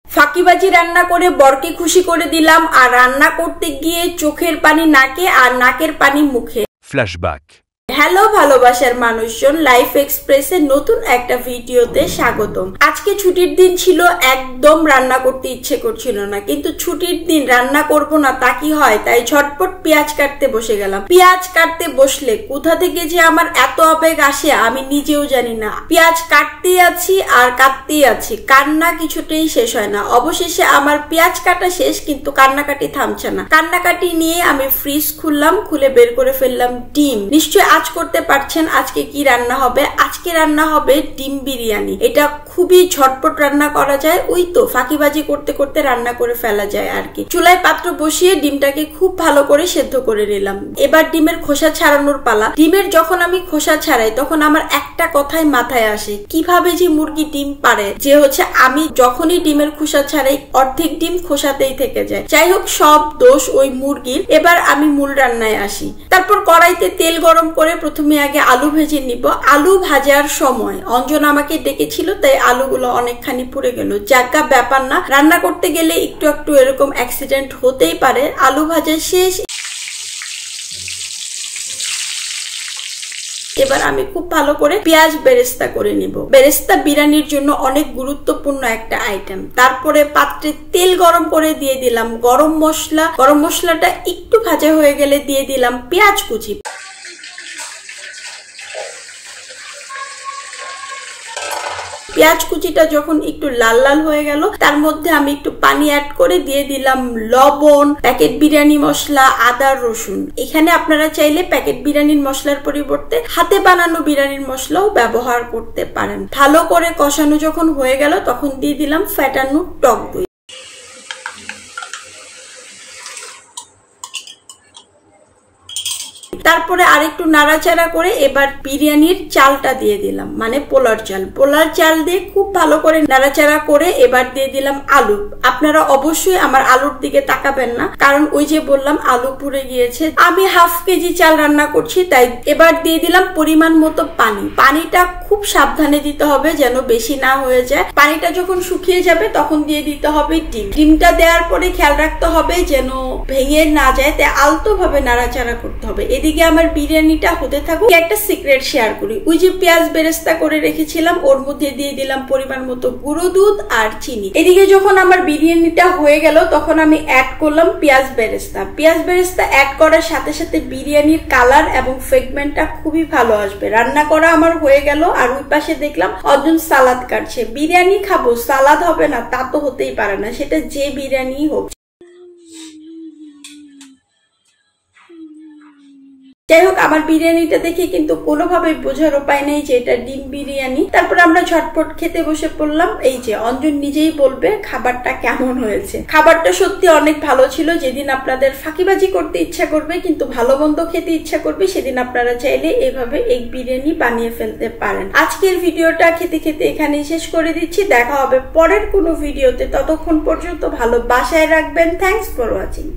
ফাঁকিবাজি রান্না করে বরকে খুশি করে দিলাম, আর রান্না করতে গিয়ে চোখের পানি নাকে আর নাকের পানি মুখে। ফ্ল্যাশব্যাক। হ্যালো ভালোবাসার মানুষজন, লাইফ এক্সপ্রেসের নতুন একটা ভিডিওতে স্বাগতম। আজকে ছুটির দিন ছিল, একদম রান্না করতে ইচ্ছে করছিল না, কিন্তু ছুটির দিন রান্না করব না তা কি হয়, তাই ঝটপট পেঁয়াজ কাটতে বসে গেলাম। পেঁয়াজ কাটতে বসলে কোথা থেকে যে আমার এত আবেগ আসে আমি নিজেও জানি না। পেঁয়াজ কাটতেই আছি আর কাটতেই আছি, কান্না কিছুতেই শেষ হয় না। অবশেষে আমার পেঁয়াজ কাটা শেষ, কিন্তু কান্নাকাটি থামছে না। কান্নাকাটি নিয়ে আমি ফ্রিজ খুললাম, খুলে বের করে ফেললাম ডিম। নিশ্চয় আজ করতে পারছেন আজকে কি রান্না হবে। আজকে রান্না হবে ডিম বিরিয়ানি। এটা খুবই ঝটপট রান্না করা যায়, ওই তো ফাঁকিবাজি করতে করতে রান্না করে ফেলা যায় আর কি। চুলায় পাত্র বসিয়ে ডিমটাকে খুব ভালো করে সেদ্ধ করে নিলাম। এবার ডিমের খোসা ছাড়ানোর পালা। ডিমের যখন আমি খোসা ছাড়াই তখন আমার একটা কথাই মাথায় আসে, কিভাবে যে মুরগি ডিম পারে, যে হচ্ছে আমি যখনই ডিমের খোসা ছাড়াই অর্ধেক ডিম খোসাতেই থেকে যায়। যাই হোক, সব দোষ ওই মুরগির। এবার আমি মূল রান্নায় আসি। তারপর কড়াইতে তেল গরম করে প্রথমে আগে আলু ভেজে নিব। আলু ভাজার সময় অঞ্জন আমাকে ডেকেছিল, তাই আলুগুলো অনেকখানি পুড়ে গেল। জায়গা ব্যাপার না, রান্না করতে গেলে একটু একটু এরকম অ্যাক্সিডেন্ট হতেই পারে। আলু ভাজা শেষ। এবার আমি খুব ভালো করে পেঁয়াজ বেরেস্তা করে নিব। বেরেস্তা বিরিয়ানির জন্য অনেক গুরুত্বপূর্ণ একটা আইটেম। তারপরে পাত্রে তেল গরম করে দিয়ে দিলাম গরম মশলা। গরম মশলাটা একটু ভাজা হয়ে গেলে দিয়ে দিলাম পেঁয়াজ কুচি। পেঁয়াজ কুচিটা যখন একটু লাল লাল হয়ে গেল, তার মধ্যে আমি একটু পানি অ্যাড করে দিয়ে দিলাম লবণ, প্যাকেট বিরিয়ানি মশলা, আদা রসুন। এখানে আপনারা চাইলে প্যাকেট বিরিয়ানির মশলার পরিবর্তে হাতে বানানো বিরিয়ানির মশলাও ব্যবহার করতে পারেন। ভালো করে কষানো যখন হয়ে গেল তখন দিয়ে দিলাম ফ্যাটানো টক দই। তারপরে আরেকটু নাড়াচাড়া করে এবার বিরিয়ানির চালটা দিয়ে দিলাম, মানে পোলার চাল। পোলার চাল দিয়ে খুব ভালো করে নাড়াচাড়া করে এবার দিয়ে দিলাম আলু। আপনারা অবশ্যই আমার আলুর দিকে তাকাবেন না, কারণ ওই যে বললাম আলু পুড়ে গিয়েছে। আমি হাফ কেজি চাল রান্না করছি, তাই এবার দিয়ে দিলাম পরিমাণ মতো পানি। পানিটা খুব সাবধানে দিতে হবে যেন বেশি না হয়ে যায়। পানিটা যখন শুকিয়ে যাবে তখন দিয়ে দিতে হবে ডিম। ডিমটা দেওয়ার পরে খেয়াল রাখতে হবে যেন ভেঙে না যায়, তাই আলতো ভাবে নাড়াচাড়া করতে হবে। এদিকে আমার বিরিয়ানিটা হতে থাকুক। একটা সিক্রেট শেয়ার করি, ওই যে পেঁয়াজ বেরেস্তা করে রেখেছিলাম ওর মধ্যে দিয়ে দিলাম পরিমাণ মতো গুঁড়ো দুধ আর চিনি। এদিকে যখন আমার বিরিয়ানিটা হয়ে গেল তখন আমি অ্যাড করলাম পেঁয়াজ বেরেস্তা। পেঁয়াজ বেরেস্তা অ্যাড করার সাথে সাথে বিরিয়ানির কালার এবং ফ্রেগমেন্টটা খুবই ভালো আসবে। রান্না করা আমার হয়ে গেল, আর ওই পাশে দেখলাম অর্জুন সালাদ কাটছে। বিরিয়ানি খাবো, সালাদ হবে না তা তো হতেই পারে না, সেটা যে বিরিয়ানি হোক। যাই হোক, আমার বিরিয়ানিটা দেখে কিন্তু কোনোভাবে বোঝার উপায় নেই যে এটা ডিম বিরিয়ানি। তারপর আমরা ঝটপট খেতে বসে পড়লাম। এই যে অঞ্জন নিজেই বলবে খাবারটা কেমন হয়েছে। খাবারটা সত্যি অনেক ভালো ছিল। যেদিন আপনাদের ফাঁকিবাজি করতে ইচ্ছা করবে কিন্তু ভালো মন্দ খেতে ইচ্ছা করবে, সেদিন আপনারা চাইলে এভাবে এগ বিরিয়ানি বানিয়ে ফেলতে পারেন। আজকের ভিডিওটা খেতে খেতে এখানেই শেষ করে দিচ্ছি। দেখা হবে পরের কোনো ভিডিওতে, ততক্ষণ পর্যন্ত ভালো বাসায় রাখবেন। Thanks for watching.